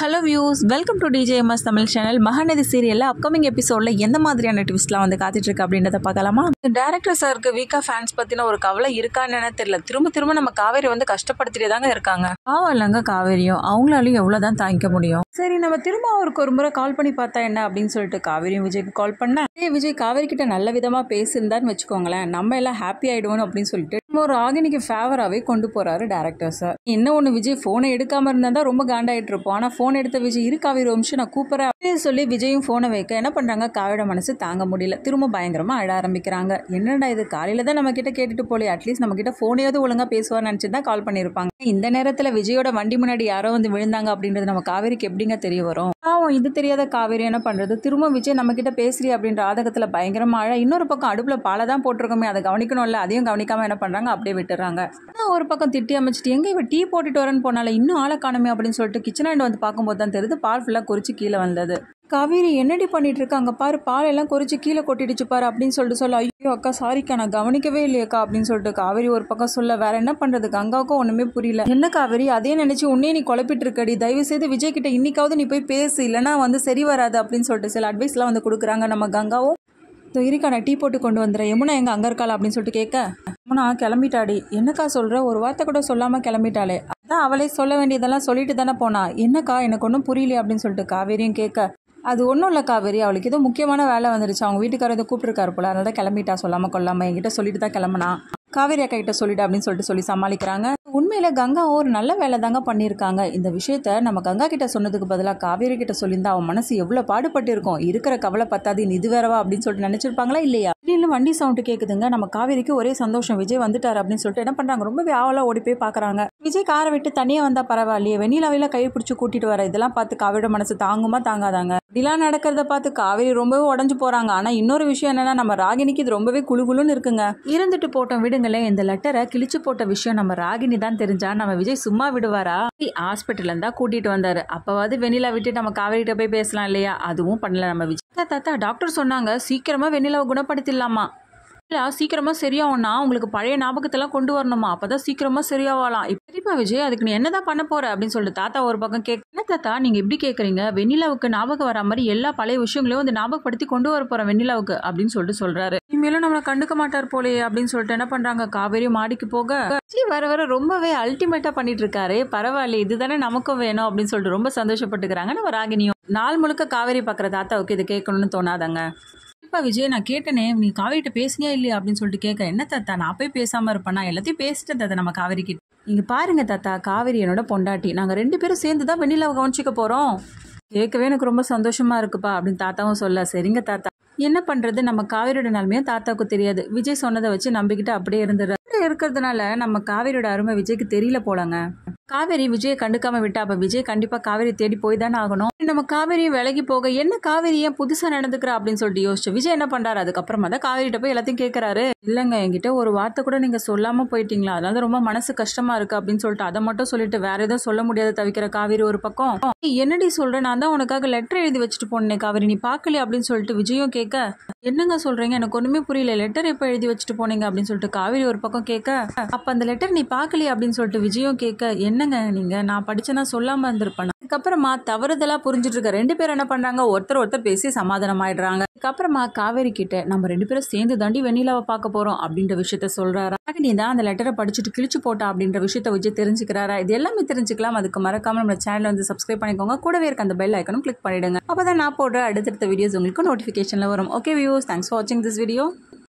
Hello views, welcome to TJMS Tamil channel. Mahanadi சீரியலில் upcoming எபிசோடில் எந்த மாதிரியான ட்விஸ்ட்லாம் வந்து காத்துட்ருக்கு அப்படின்றத பார்க்கலாமா? டேரக்டர் சாருக்கு வீக்கா ஃபேன்ஸ் பற்றின ஒரு கவலை இருக்கான்னு தெரியல. திரும்ப திரும்ப நம்ம காவேரி வந்து கஷ்டப்படுத்திட்டே தாங்க இருக்காங்க. பாவம் இல்லைங்க காவேரியும், அவங்களாலையும் எவ்வளோதான் தாங்கிக்க முடியும். சரி, நம்ம திரும்ப அவருக்கு ஒரு முறை கால் பண்ணி பார்த்தா என்ன அப்படின்னு சொல்லிட்டு காவேரியும் விஜய்க்கு கால் பண்ணேன். விஜய் காவேரி கிட்ட நல்ல விதமாக பேசியிருந்தான்னு வச்சுக்கோங்களேன், நம்ம எல்லாம் ஹாப்பி ஆகிடுவோம் அப்படின்னு சொல்லிட்டு ஒரு ராகினிக்கு ஃபேவராகவே கொண்டு போறாரு டேரக்டர் சார். என்ன ஒன்று, விஜய் ஃபோனை எடுக்காம இருந்தா தான் ரொம்ப காண்டாயிட்டு இருப்போம். ஆனால் ஃபோன் எடுத்த விஜய் இரு காவேரி ஒரு நிமிஷம் நான் கூப்பிட்றேன் அப்படின்னு சொல்லி விஜயும் ஃபோனை வைக்க என்ன பண்றாங்க, காவியோட மனசு தாங்க முடியல. திரும்ப பயங்கரமா அழ ஆரம்பிக்கிறாங்க. என்னடா இது, காலையில தான் நம்ம கிட்ட கேட்டுட்டு போலே, அட்லீஸ்ட் நம்ம கிட்ட ஃபோனையாவது ஒழுங்கா பேசுவான்னு நினைச்சு தான் கால் பண்ணிருப்பாங்க. இந்த நேரத்துல விஜயோட வண்டி முன்னாடி யாரோ வந்து விழுந்தாங்க அப்படின்றது நம்ம காவேரிக்கு எப்படிங்க தெரிய வரும்? இது தெரியாத காவேரி என்ன பண்றது, திரும்ப விஜய் நம்ம கிட்ட பேசுறி அப்படின்ற ஆதகத்துல பயங்கரமா அழ. இன்னொரு பக்கம் அடுப்புல பாலை தான் போட்டிருக்கோமே, அதை கவனிக்கணும்ல, அதையும் கவனிக்காம என்ன பண்றாங்க, அப்படியே விட்டுறாங்க. ஒரு பக்கம் திட்டி அமைச்சிட்டு எங்க இவ டீ போட்டுட்டு வரேன்னு போனால இன்னும் ஆளை காணுமே அப்படின்னு சொல்லிட்டு கிச்சனாண்டு வந்து பார்க்கும்போது தான் தெரியுது பால் ஃபுல்லா குறிச்சு கீழே வந்தது. காவேரி என்னடி பண்ணிட்டு இருக்காங்க பாரு, பால் எல்லாம் குறிச்சு கீழே கொட்டிடுச்சு பாரு அப்படின்னு சொல்லிட்டு சொல்ல, ஐயோ அக்கா சாரிக்கா நான் கவனிக்கவே இல்லையக்கா அப்படின்னு சொல்லிட்டு காவேரி ஒரு பக்கம் சொல்ல, வேற என்ன பண்றது, கங்காவுக்கும் ஒண்ணுமே புரியல. என்ன காவேரி அதே நினைச்சு உன்னே நீ குழப்பிட்டு இருக்கடி, தயவு செய்து விஜய் கிட்ட இன்னைக்காவது நீ போய் பேசு, இல்லைன்னா வந்து சரி வராது அப்படின்னு சொல்லிட்டு சில அட்வைஸ் எல்லாம் வந்து கொடுக்குறாங்க நம்ம கங்காவும். இருக்கா நான் டீ போட்டு கொண்டு வந்துடுறேன், யமுனா எங்க அங்க இருக்காளா அப்படின்னு சொல்லிட்டு கேட்க, யமுனா கிளம்பிட்டாடி. என்னக்கா சொல்ற, ஒரு வார்த்தை கூட சொல்லாம கிளம்பிட்டாளே, அதான் அவளே சொல்ல வேண்டியதெல்லாம் சொல்லிட்டு தானே போனா, என்னக்கா எனக்கு ஒன்றும் புரியல அப்படின்னு சொல்லிட்டு காவேரியும் கேட்க, அது ஒன்றும் இல்லை காவேரி, அவளுக்கு ஏதோ முக்கியமான வேலை வந்துருச்சு, அவங்க வீட்டுக்காரர் ஏதோ கூப்பிட்டுருக்காரு போல, அதனால தான் கிளம்பிட்டா, சொல்லாம கொள்ளாம என்கிட்ட சொல்லிட்டு தான் கிளம்புனா, காவேரி அக்கா கிட்ட சொல்லிட்டு அப்படின்னு சொல்லி சமாளிக்கிறாங்க. உண்மையில கங்கா ஒரு நல்ல வேலை தாங்க பண்ணியிருக்காங்க. இந்த விஷயத்த நம்ம கங்கா கிட்ட சொன்னதுக்கு பதிலாக காவேரி கிட்ட சொல்லியிருந்தா அவன் மனசு எவ்வளவு பாடுபட்டு இருக்கும், இருக்கிற கவலை பத்தாது இது வேறவா அப்படின்னு சொல்லிட்டு நினைச்சிருப்பாங்களா இல்லையா? திடீர்னு வண்டி சவுண்ட் கேக்குதுங்க. நம்ம காவேரிக்கு ஒரே சந்தோஷம், விஜய் வந்துட்டாரு அப்படின்னு சொல்லிட்டு என்ன பண்றாங்க, ரொம்பவே ஆவலா ஓடி போய் பாக்குறாங்க. விஜய் காரை விட்டு தனியா வந்தா பரவாயில்லையே, வெண்ணிலாவில கை பிடிச்சு கூட்டிட்டு வர, இதெல்லாம் பார்த்து காவேரியோட மனசு தாங்குமா தாங்காதாங்க. இப்படிலாம் நடக்கிறத பார்த்து காவேரி ரொம்பவே உடஞ்சு போறாங்க. ஆனா இன்னொரு விஷயம் என்னன்னா, நம்ம ராகினிக்கு இது ரொம்பவே குழுகுலுன்னு இருக்குங்க. இருந்துட்டு போட்டோம் விடுங்களேன், இந்த லெட்டரை கிழிச்சு போட்ட விஷயம் நம்ம ராகினி தான் தெரிஞ்சா நம்ம விஜய் சும்மா விடுவாரா? ஹாஸ்பிட்டல் இருந்தா கூட்டிட்டு வந்தாரு, அப்பவாது வெண்ணிலா விட்டு நம்ம காவேரிட்ட போய் பேசலாம் இல்லையா? அதுவும் பண்ணல நம்ம விஜய். தாத்தா டாக்டர் சொன்னாங்க சீக்கிரமா வெண்ணிலாவை குணப்படுத்திடலாமா, சீக்கிரமா சரியாகும்னா உங்களுக்கு பழைய ஞாபகத்தெல்லாம் கொண்டு வரணுமா, அப்பதான் சீக்கிரமா சரியாகலாம். இப்ப விஜய் அதுக்கு நீ என்னதான் பண்ண போற அப்படின்னு சொல்லிட்டு தாத்தா ஒரு பக்கம் கேட்க, என்ன தாத்தா நீங்க எப்படி கேக்குறீங்க, வெண்ணிலாவுக்கு ஞாபகம் வர மாதிரி எல்லா பழைய விஷயங்களையும் வந்து ஞாபகப்படுத்தி கொண்டு வர போறேன் வெண்ணிலாவுக்கு அப்படின்னு சொல்லிட்டு சொல்றாரு. இனிமேலும் நம்மளை கண்டுக்க மாட்டார் போலே அப்படின்னு சொல்லிட்டு என்ன பண்றாங்க, காவேரி மாடிக்கு போக வர வர ரொம்பவே அல்டிமேட்டா பண்ணிட்டு இருக்காரு, பரவாயில்ல இதுதானே நமக்கும் வேணும் அப்படின்னு சொல்லிட்டு ரொம்ப சந்தோஷப்பட்டுக்கிறாங்க நம்ம ராகினியும். நாள் முழுக்க காவேரி பாக்குற தாத்தாவுக்கு இது கேட்கணும்னு தோணாதாங்க. விஜய் நான் கேட்டனே, நீ காவேரிட்ட பேசினியா இல்லையா அப்படின்னு சொல்லிட்டு கேட்க, என்ன தாத்தா நான் போய் பேசாம இருப்பேன், நான் எல்லாத்தையும் பேசிட்டேன் தாத்தா நம்ம காவேரி கிட்ட. இங்க பாருங்க தாத்தா, காவேரி என்னோட பொண்டாட்டி, நாங்க 2 பேரும் சேர்ந்துதான் வெண்ணிலாவை கவனிச்சுக்க போறோம். கேட்கவே எனக்கு ரொம்ப சந்தோஷமா இருக்குப்பா அப்படின்னு தாத்தாவும் சொல்ல, சரிங்க தாத்தா. என்ன பண்றது, நம்ம காவேரியோட நிலைமையும் தாத்தாவுக்கு தெரியாது, விஜய் சொன்னதை வச்சு நம்பிக்கிட்டு அப்படியே இருந்துடுற இருக்கிறதுனால நம்ம காவேரியோட அருமை விஜய்க்கு தெரியல போலங்க. காவேரி விஜயை கண்டுக்காம விட்டா அப்ப விஜய் கண்டிப்பா காவேரி தேடி போய் தானே ஆகணும். நம்ம காவேரியும் விலகி போக என்ன காவேரி ஏன் புதுசா நடந்துக்கிறா அப்படின்னு சொல்லிட்டு யோசிச்சு விஜய் என்ன பண்றாரு, அதுக்கப்புறமா தான் காவேரிட்ட போய் எல்லாத்தையும் கேட்கறாரு. இல்லங்க என்கிட்ட ஒரு வார்த்தை கூட நீங்க சொல்லாம போயிட்டீங்களா, அதனால ரொம்ப மனசு கஷ்டமா இருக்கு அப்படின்னு சொல்லிட்டு அதை மட்டும் சொல்லிட்டு வேற எதுவும் சொல்ல முடியாத தவிக்கிற காவேரி ஒரு பக்கம், என்னடி சொல்ற, நான் தான் உனக்காக லெட்டர் எழுதி வச்சுட்டு போனேன் காவேரி, நீ பாக்கலையா அப்படின்னு சொல்லிட்டு விஜயும் கேட்க, என்னங்க சொல்றீங்க எனக்கு ஒண்ணுமே புரியல, லெட்டர் எப்ப எழுதி வச்சுட்டு போனீங்க அப்படின்னு சொல்லிட்டு காவேரி ஒரு பக்கம் கேட்க, அப்ப அந்த லெட்டர் நீ பாக்கலையா அப்படின்னு சொல்லிட்டு விஜயும் கேட்க, என்னங்க நீங்க நான் படிச்சேன்னா சொல்லாம இருந்திருப்பேன். அதுக்கப்புறமா தவறுதலா புரிஞ்சுட்டு இருக்க 2 பேரும் என்ன பண்றாங்க, ஒருத்தர் பேசி சமாதானம் ஆயிடுறாங்க. அதுக்கப்புறமா காவேரி கிட்ட நம்ம 2 பேரும் சேர்ந்து தாண்டி வெண்ணிலாவை பார்க்க போறோம் அப்படின்ற விஷயத்த சொல்றாரா. நீ தான் அந்த லெட்டரை படிச்சுட்டு கிழிச்சு போட்டா அப்படின்ற விஷயத்த விஜய் தெரிஞ்சுக்கிறாரா. இது எல்லாமே தெரிஞ்சுக்கலாம். அதுக்கு மறக்காம நம்ம சேனல் வந்து சப்ஸ்கிரைப் பண்ணிக்கோங்க, கூடவே இருக்க அந்த பெல் ஐக்கனும் கிளிக் பண்ணிடுங்க, அப்பதான் நான் போடுற அடுத்தடுத்த வீடியோஸ் உங்களுக்கு நோட்டிபிகேஷன்ல வரும். ஓகே வியூஸ், தேங்க்ஸ் ஃபார் வாட்சிங் திஸ் வீடியோ.